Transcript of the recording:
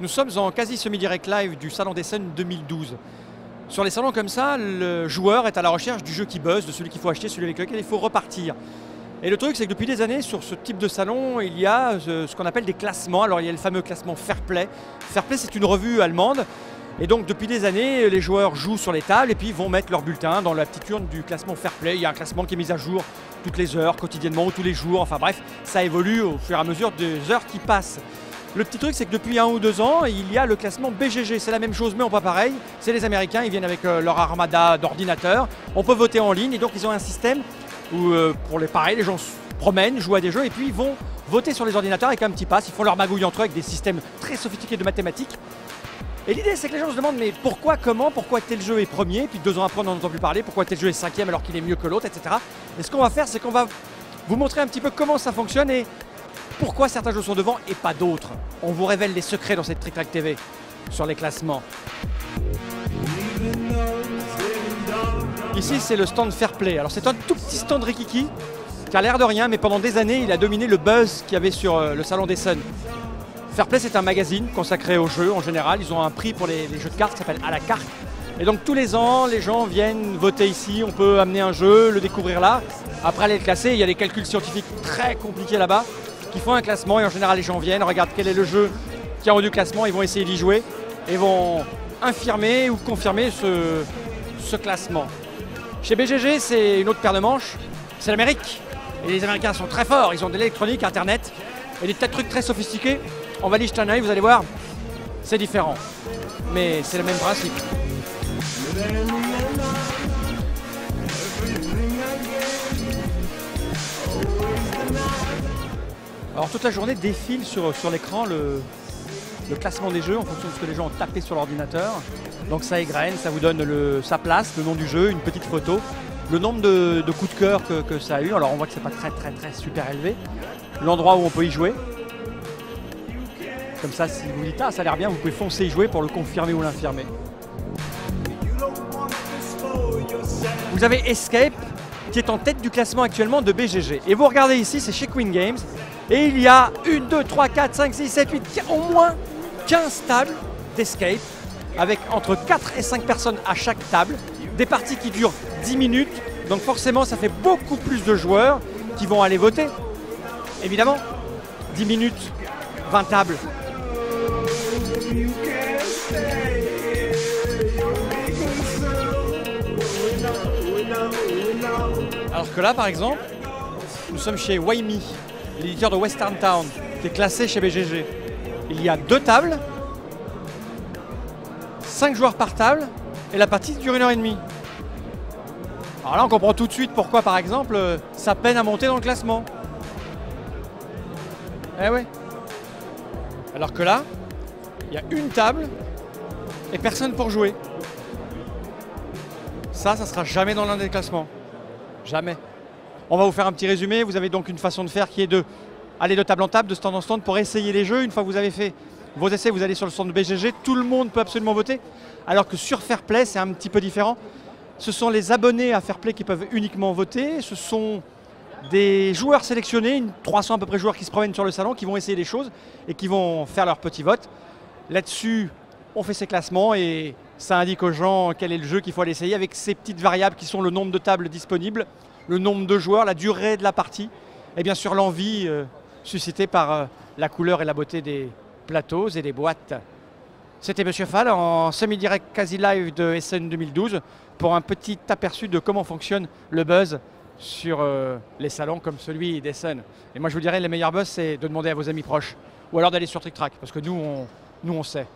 Nous sommes en quasi semi-direct live du Salon d'Essen 2012. Sur les salons comme ça, le joueur est à la recherche du jeu qui buzz, de celui qu'il faut acheter, celui avec lequel il faut repartir. Et le truc, c'est que depuis des années, sur ce type de salon, il y a ce qu'on appelle des classements. Alors il y a le fameux classement Fairplay. Fairplay, c'est une revue allemande. Et donc depuis des années, les joueurs jouent sur les tables et puis vont mettre leur bulletin dans la petite urne du classement Fairplay. Il y a un classement qui est mis à jour toutes les heures, quotidiennement ou tous les jours. Enfin bref, ça évolue au fur et à mesure des heures qui passent. Le petit truc, c'est que depuis 1 ou 2 ans, il y a le classement BGG. C'est la même chose, mais pas pareil. C'est les Américains, ils viennent avec leur armada d'ordinateurs. On peut voter en ligne et donc ils ont un système où, pour les pareils, les gens se promènent, jouent à des jeux et puis ils vont voter sur les ordinateurs avec un petit pass. Ils font leur magouille entre eux avec des systèmes très sophistiqués de mathématiques. Et l'idée, c'est que les gens se demandent, mais pourquoi, comment, pourquoi tel jeu est premier, puis 2 ans après, on n'en entend plus parler, pourquoi tel jeu est 5e alors qu'il est mieux que l'autre, etc. Et ce qu'on va faire, c'est qu'on va vous montrer un petit peu comment ça fonctionne et pourquoi certains jeux sont devant et pas d'autres. On vous révèle les secrets dans cette Trick Track TV sur les classements. Ici, c'est le stand Fairplay. Alors, c'est un tout petit stand Rikiki qui a l'air de rien, mais pendant des années, il a dominé le buzz qu'il y avait sur le salon d'Essen. Fairplay, c'est un magazine consacré aux jeux en général. Ils ont un prix pour les jeux de cartes qui s'appelle À la carte. Et donc tous les ans, les gens viennent voter ici. On peut amener un jeu, le découvrir là. Après aller le classer, il y a des calculs scientifiques très compliqués là-bas qui font un classement. Et en général, les gens viennent, regardent quel est le jeu qui a rendu le classement. Ils vont essayer d'y jouer et vont infirmer ou confirmer ce classement. Chez BGG, c'est une autre paire de manches. C'est l'Amérique. Et les Américains sont très forts. Ils ont de l'électronique, Internet et des tas de trucs très sophistiqués. On va aller jeter un œil, vous allez voir, c'est différent. Mais c'est le même principe. Alors toute la journée défile sur l'écran le classement des jeux en fonction de ce que les gens ont tapé sur l'ordinateur. Donc ça égrène, ça vous donne sa place, le nom du jeu, une petite photo, le nombre de coups de cœur que ça a eu. Alors on voit que c'est pas très super élevé. L'endroit où on peut y jouer. Comme ça, si vous dites « Ah, ça a l'air bien », vous pouvez foncer y jouer pour le confirmer ou l'infirmer. Vous avez Escape, qui est en tête du classement actuellement de BGG. Et vous regardez ici, c'est chez Queen Games. Et il y a 1, 2, 3, 4, 5, 6, 7, 8, au moins 15 tables d'Escape, avec entre 4 et 5 personnes à chaque table. Des parties qui durent 10 minutes. Donc forcément, ça fait beaucoup plus de joueurs qui vont aller voter. Évidemment, 10 minutes, 20 tables. Alors que là, par exemple, nous sommes chez Wayme, l'éditeur de Western Town, qui est classé chez BGG. Il y a 2 tables, 5 joueurs par table, et la partie dure 1h30. Alors là, on comprend tout de suite pourquoi, par exemple, ça peine à monter dans le classement. Eh ouais. Alors que là, il y a une table et personne pour jouer. Ça sera jamais dans l'un des classements. Jamais. On va vous faire un petit résumé. Vous avez donc une façon de faire qui est d'aller de table en table, de stand en stand pour essayer les jeux. Une fois que vous avez fait vos essais, vous allez sur le stand de BGG. Tout le monde peut absolument voter. Alors que sur Fairplay, c'est un petit peu différent. Ce sont les abonnés à Fairplay qui peuvent uniquement voter. Ce sont des joueurs sélectionnés, 300 à peu près joueurs qui se promènent sur le salon, qui vont essayer des choses et qui vont faire leur petit vote. Là-dessus, on fait ces classements et ça indique aux gens quel est le jeu qu'il faut aller essayer avec ces petites variables qui sont le nombre de tables disponibles, le nombre de joueurs, la durée de la partie et bien sûr l'envie suscitée par la couleur et la beauté des plateaux et des boîtes. C'était Monsieur Fall en semi-direct quasi live de Essen 2012 pour un petit aperçu de comment fonctionne le buzz sur les salons comme celui d'Essen. Et moi je vous dirais, le meilleur buzz, c'est de demander à vos amis proches ou alors d'aller sur Trick Track parce que nous on sait.